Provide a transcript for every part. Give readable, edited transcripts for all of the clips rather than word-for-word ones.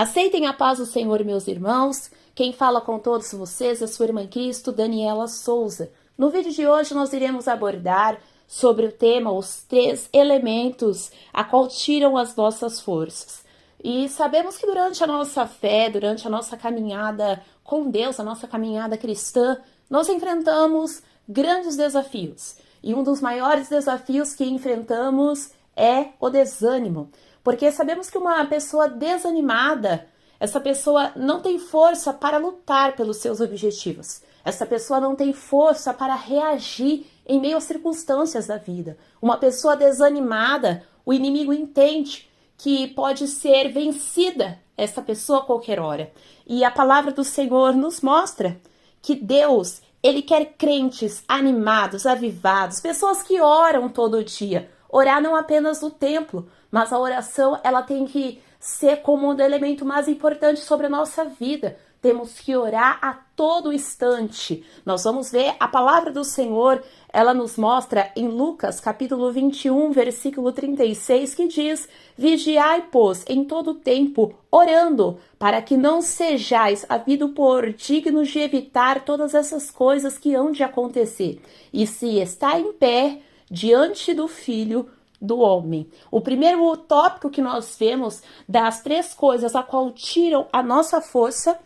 Aceitem a paz do Senhor, meus irmãos. Quem fala com todos vocês é sua irmã em Cristo, Daniela Souza. No vídeo de hoje nós iremos abordar sobre o tema os 3 elementos a qual tiram as nossas forças. E sabemos que durante a nossa fé, durante a nossa caminhada com Deus, a nossa caminhada cristã, nós enfrentamos grandes desafios. E um dos maiores desafios que enfrentamos é o desânimo. Porque sabemos que uma pessoa desanimada, essa pessoa não tem força para lutar pelos seus objetivos. Essa pessoa não tem força para reagir em meio às circunstâncias da vida. Uma pessoa desanimada, o inimigo entende que pode ser vencida essa pessoa a qualquer hora. E a palavra do Senhor nos mostra que Deus, Ele quer crentes animados, avivados, pessoas que oram todo dia. Orar não apenas no templo, mas a oração ela tem que ser como um elemento mais importante sobre a nossa vida. Temos que orar a todo instante. Nós vamos ver a palavra do Senhor, ela nos mostra em Lucas capítulo 21, versículo 36, que diz: Vigiai, pois, em todo tempo, orando, para que não sejais havido por dignos de evitar todas essas coisas que hão de acontecer. E se está em pé diante do Filho do homem. O primeiro tópico que nós vemos das 3 coisas a qual tiram a nossa força,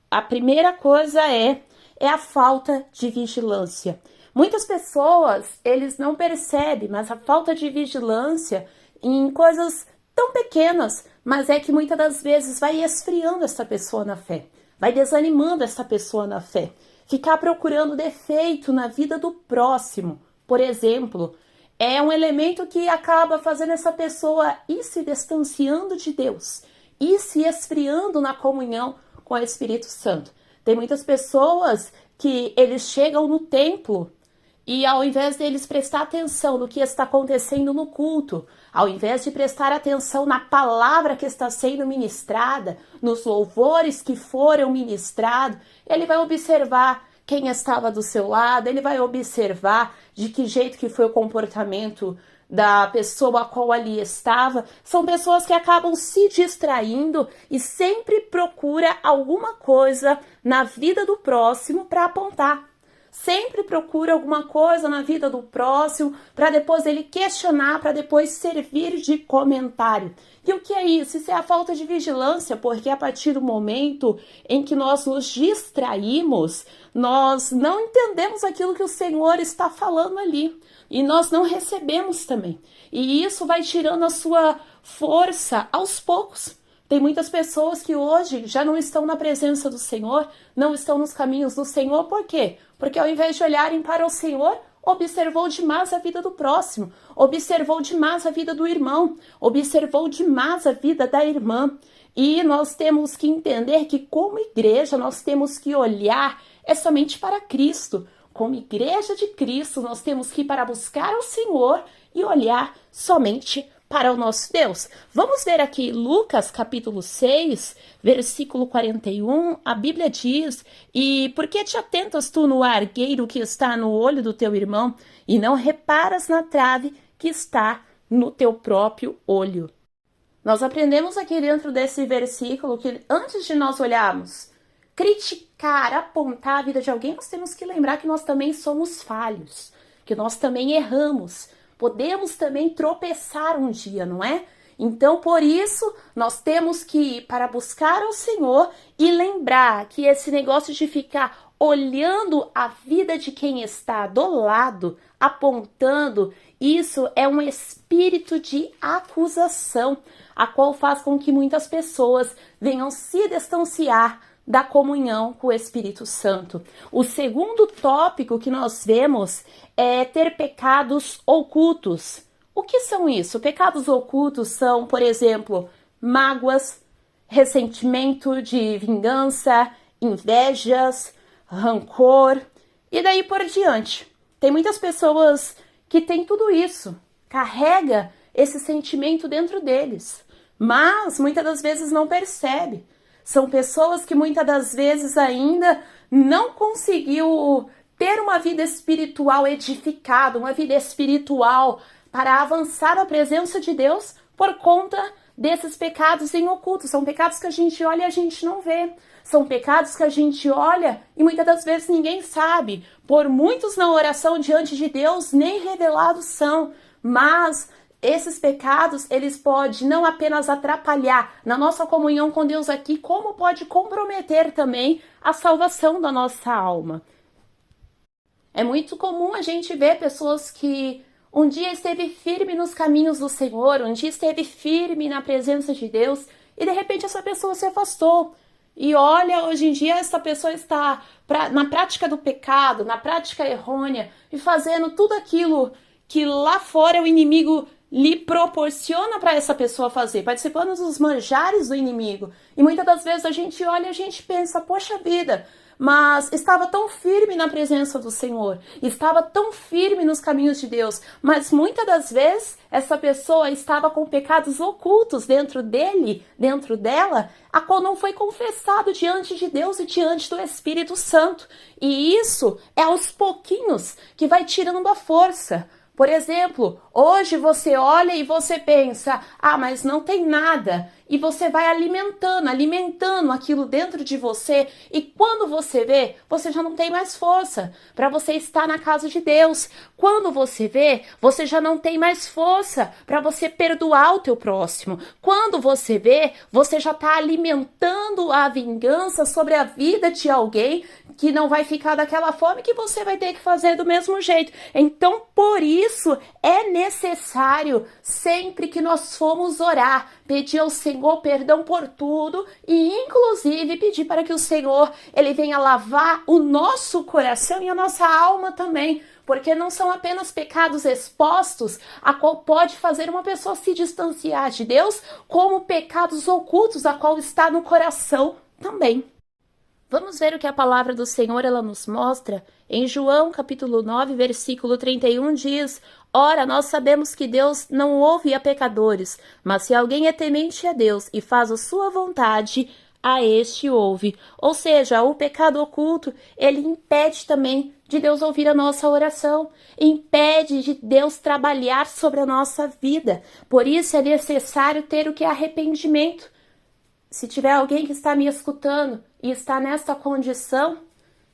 a primeira coisa é a falta de vigilância. Muitas pessoas, eles não percebem, mas a falta de vigilância em coisas tão pequenas, mas é que muitas das vezes vai esfriando essa pessoa na fé, vai desanimando essa pessoa na fé. Ficar procurando defeito na vida do próximo, por exemplo, é um elemento que acaba fazendo essa pessoa ir se distanciando de Deus, ir se esfriando na comunhão com o Espírito Santo. Tem muitas pessoas que eles chegam no templo e ao invés deles prestar atenção no que está acontecendo no culto, ao invés de prestar atenção na palavra que está sendo ministrada, nos louvores que foram ministrados, ele vai observar quem estava do seu lado, ele vai observar de que jeito que foi o comportamento da pessoa a qual ali estava. São pessoas que acabam se distraindo e sempre procura alguma coisa na vida do próximo para apontar. Sempre procura alguma coisa na vida do próximo para depois ele questionar, para depois servir de comentário. E o que é isso? Isso é a falta de vigilância, porque a partir do momento em que nós nos distraímos, nós não entendemos aquilo que o Senhor está falando ali. E nós não recebemos também. E isso vai tirando a sua força aos poucos. Tem muitas pessoas que hoje já não estão na presença do Senhor, não estão nos caminhos do Senhor. Por quê? Porque ao invés de olharem para o Senhor, observou demais a vida do próximo, observou demais a vida do irmão, observou demais a vida da irmã. E nós temos que entender que como igreja nós temos que olhar somente para Cristo. Como igreja de Cristo nós temos que ir para buscar o Senhor e olhar somente para o nosso Deus. Vamos ver aqui Lucas capítulo 6, versículo 41, a Bíblia diz: E por que te atentas tu no argueiro que está no olho do teu irmão, e não reparas na trave que está no teu próprio olho? Nós aprendemos aqui dentro desse versículo que antes de nós olharmos, criticar, apontar a vida de alguém, nós temos que lembrar que nós também somos falhos, que nós também erramos. Podemos também tropeçar um dia, não é? Então, por isso, nós temos que ir para buscar o Senhor e lembrar que esse negócio de ficar olhando a vida de quem está do lado, apontando, isso é um espírito de acusação, a qual faz com que muitas pessoas venham se distanciar da comunhão com o Espírito Santo. O segundo tópico que nós vemos é ter pecados ocultos. O que são isso? Pecados ocultos são, por exemplo, mágoas, ressentimento de vingança, invejas, rancor e daí por diante. Tem muitas pessoas que têm tudo isso, carrega esse sentimento dentro deles, mas muitas das vezes não percebe. São pessoas que muitas das vezes ainda não conseguiu ter uma vida espiritual edificada, uma vida espiritual para avançar na presença de Deus por conta desses pecados em oculto. São pecados que a gente olha e a gente não vê. São pecados que a gente olha e muitas das vezes ninguém sabe. Por muitos na oração diante de Deus nem revelados são. Mas esses pecados, eles podem não apenas atrapalhar na nossa comunhão com Deus aqui, como pode comprometer também a salvação da nossa alma. É muito comum a gente ver pessoas que um dia esteve firme nos caminhos do Senhor, um dia esteve firme na presença de Deus e de repente essa pessoa se afastou. E olha, hoje em dia essa pessoa está na prática do pecado, na prática errônea e fazendo tudo aquilo que lá fora o inimigo lhe proporciona para essa pessoa fazer, participando dos manjares do inimigo. E muitas das vezes a gente olha e a gente pensa, poxa vida, mas estava tão firme na presença do Senhor, estava tão firme nos caminhos de Deus, mas muitas das vezes essa pessoa estava com pecados ocultos dentro dele, dentro dela, a qual não foi confessado diante de Deus e diante do Espírito Santo. E isso é aos pouquinhos que vai tirando a força. Por exemplo, hoje você olha e você pensa, mas não tem nada. E você vai alimentando aquilo dentro de você. E quando você vê, você já não tem mais força para você estar na casa de Deus. Quando você vê, você já não tem mais força para você perdoar o teu próximo. Quando você vê, você já está alimentando a vingança sobre a vida de alguém que não vai ficar daquela forma e que você vai ter que fazer do mesmo jeito. Então, por isso, é necessário, sempre que nós formos orar, pedir ao Senhor perdão por tudo e, inclusive, pedir para que o Senhor, ele venha lavar o nosso coração e a nossa alma também, porque não são apenas pecados expostos a qual pode fazer uma pessoa se distanciar de Deus, como pecados ocultos a qual está no coração também. Vamos ver o que a palavra do Senhor ela nos mostra. Em João, capítulo 9, versículo 31, diz: Ora, nós sabemos que Deus não ouve a pecadores, mas se alguém é temente a Deus e faz a sua vontade, a este ouve. Ou seja, o pecado oculto, ele impede também de Deus ouvir a nossa oração, impede de Deus trabalhar sobre a nossa vida. Por isso é necessário ter o que é arrependimento. Se tiver alguém que está me escutando e está nesta condição,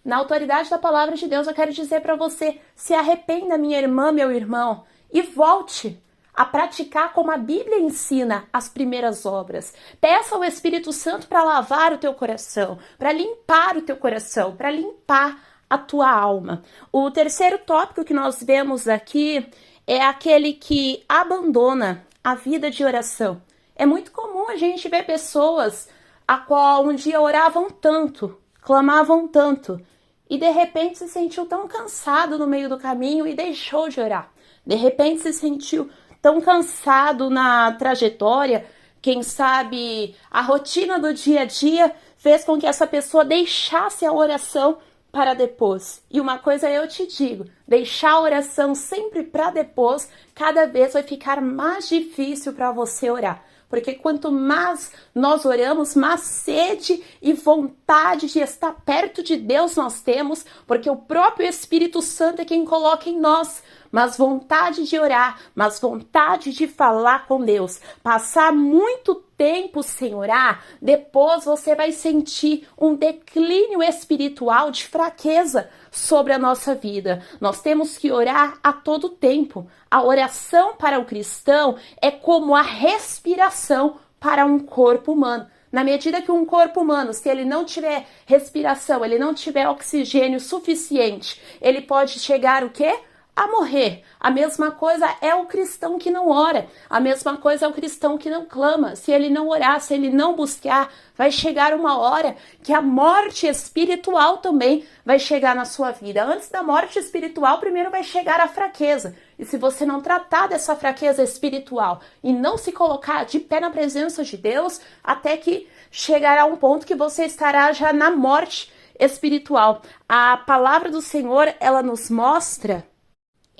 na autoridade da palavra de Deus, eu quero dizer para você, se arrependa, minha irmã, meu irmão, e volte a praticar como a Bíblia ensina as primeiras obras. Peça ao Espírito Santo para lavar o teu coração, para limpar o teu coração, para limpar a tua alma. O terceiro tópico que nós vemos aqui é aquele que abandona a vida de oração. É muito comum a gente ver pessoas a qual um dia oravam tanto, clamavam tanto, e de repente se sentiu tão cansado no meio do caminho e deixou de orar. De repente se sentiu tão cansado na trajetória, quem sabe a rotina do dia a dia fez com que essa pessoa deixasse a oração para depois. E uma coisa eu te digo, deixar a oração sempre para depois, cada vez vai ficar mais difícil para você orar. Porque quanto mais nós oramos, mais sede e vontade de estar perto de Deus nós temos, porque o próprio Espírito Santo é quem coloca em nós mas vontade de orar, mas vontade de falar com Deus. Passar muito tempo sem orar, depois você vai sentir um declínio espiritual de fraqueza sobre a nossa vida. Nós temos que orar a todo tempo. A oração para o cristão é como a respiração para um corpo humano. Na medida que um corpo humano, se ele não tiver respiração, ele não tiver oxigênio suficiente, ele pode chegar o quê? A morrer. A mesma coisa é o cristão que não ora. A mesma coisa é o cristão que não clama. Se ele não orar, se ele não buscar, vai chegar uma hora que a morte espiritual também vai chegar na sua vida. Antes da morte espiritual, primeiro vai chegar a fraqueza. E se você não tratar dessa fraqueza espiritual e não se colocar de pé na presença de Deus, até que chegará um ponto que você estará já na morte espiritual. A palavra do Senhor, ela nos mostra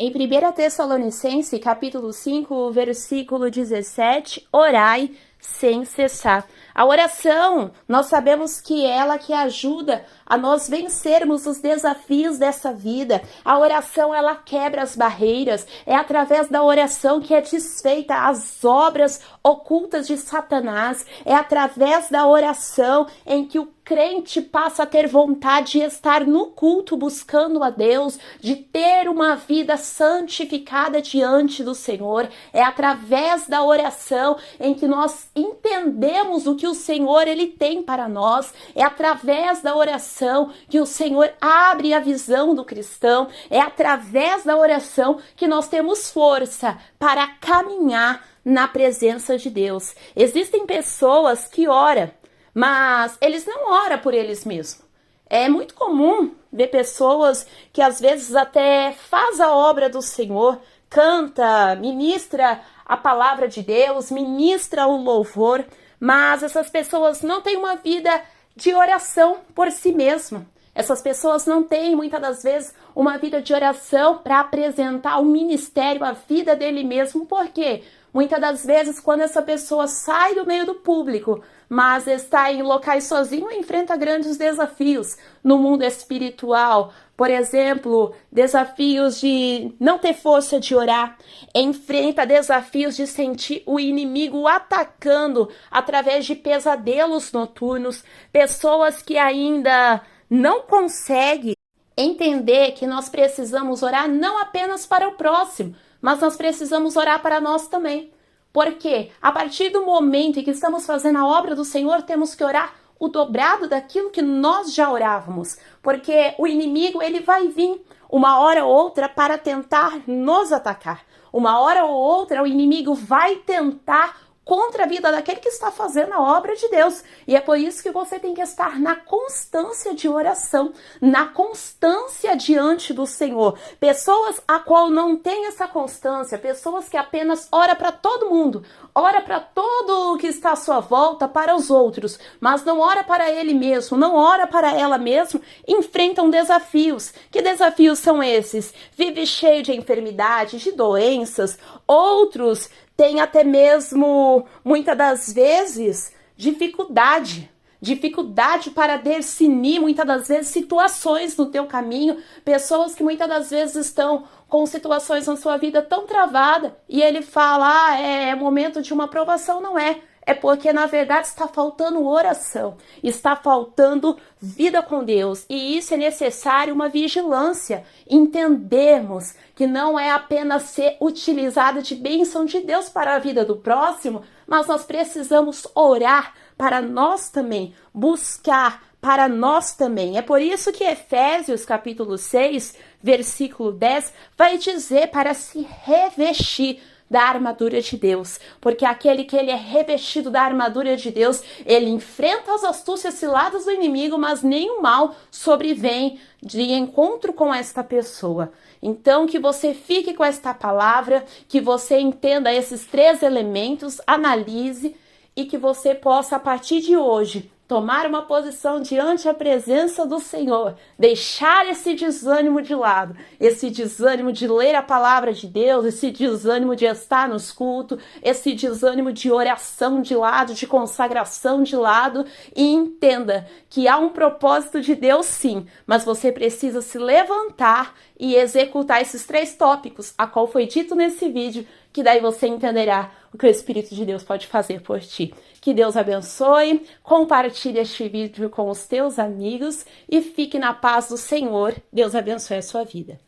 em 1 Tessalonicenses, capítulo 5, versículo 17, orai sem cessar. A oração, nós sabemos que é ela que ajuda a nós vencermos os desafios dessa vida. A oração, ela quebra as barreiras. É através da oração que é desfeita as obras ocultas de Satanás. É através da oração em que o crente passa a ter vontade de estar no culto buscando a Deus, de ter uma vida santificada diante do Senhor. É através da oração em que nós entendemos o que o Senhor ele tem para nós. É através da oração que o Senhor abre a visão do cristão. É através da oração que nós temos força para caminhar na presença de Deus. Existem pessoas que oram, mas eles não oram por eles mesmos. É muito comum ver pessoas que às vezes até faz a obra do Senhor, canta, ministra a palavra de Deus, ministra o louvor, mas essas pessoas não têm uma vida de oração por si mesma. Essas pessoas não têm, muitas das vezes, uma vida de oração para apresentar o ministério, a vida dele mesmo. Por quê? Muitas das vezes, quando essa pessoa sai do meio do público, mas está em locais sozinho, enfrenta grandes desafios no mundo espiritual. Por exemplo, desafios de não ter força de orar, enfrenta desafios de sentir o inimigo atacando através de pesadelos noturnos, pessoas que ainda não conseguem entender que nós precisamos orar não apenas para o próximo, mas nós precisamos orar para nós também. Porque a partir do momento em que estamos fazendo a obra do Senhor, temos que orar o dobrado daquilo que nós já orávamos. Porque o inimigo, ele vai vir uma hora ou outra para tentar nos atacar. Uma hora ou outra o inimigo vai tentar contra a vida daquele que está fazendo a obra de Deus. E é por isso que você tem que estar na constância de oração, na constância diante do Senhor. Pessoas a qual não tem essa constância, pessoas que apenas ora para todo mundo, ora para todo o que está à sua volta, para os outros, mas não ora para ele mesmo, não ora para ela mesma, enfrentam desafios. Que desafios são esses? Vive cheio de enfermidades, de doenças, outros tem até mesmo, muitas das vezes, dificuldade para discernir, muitas das vezes, situações no teu caminho, pessoas que muitas das vezes estão com situações na sua vida tão travada, e ele fala, é momento de uma aprovação, não é. É porque, na verdade, está faltando oração, está faltando vida com Deus. E isso é necessário uma vigilância, entendermos que não é apenas ser utilizada de bênção de Deus para a vida do próximo, mas nós precisamos orar para nós também, buscar para nós também. É por isso que Efésios capítulo 6, versículo 10, vai dizer para se revestir da armadura de Deus, porque aquele que ele é revestido da armadura de Deus, ele enfrenta as astúcias ciladas do inimigo, mas nenhum mal sobrevém de encontro com esta pessoa. Então, que você fique com esta palavra, que você entenda esses 3 elementos, analise e que você possa, a partir de hoje, tomar uma posição diante da presença do Senhor, deixar esse desânimo de lado, esse desânimo de ler a palavra de Deus, esse desânimo de estar nos cultos, esse desânimo de oração de lado, de consagração de lado, e entenda que há um propósito de Deus sim, mas você precisa se levantar e executar esses 3 tópicos, a qual foi dito nesse vídeo, que daí você entenderá o que o Espírito de Deus pode fazer por ti. Que Deus abençoe, compartilhe este vídeo com os teus amigos e fique na paz do Senhor. Deus abençoe a sua vida.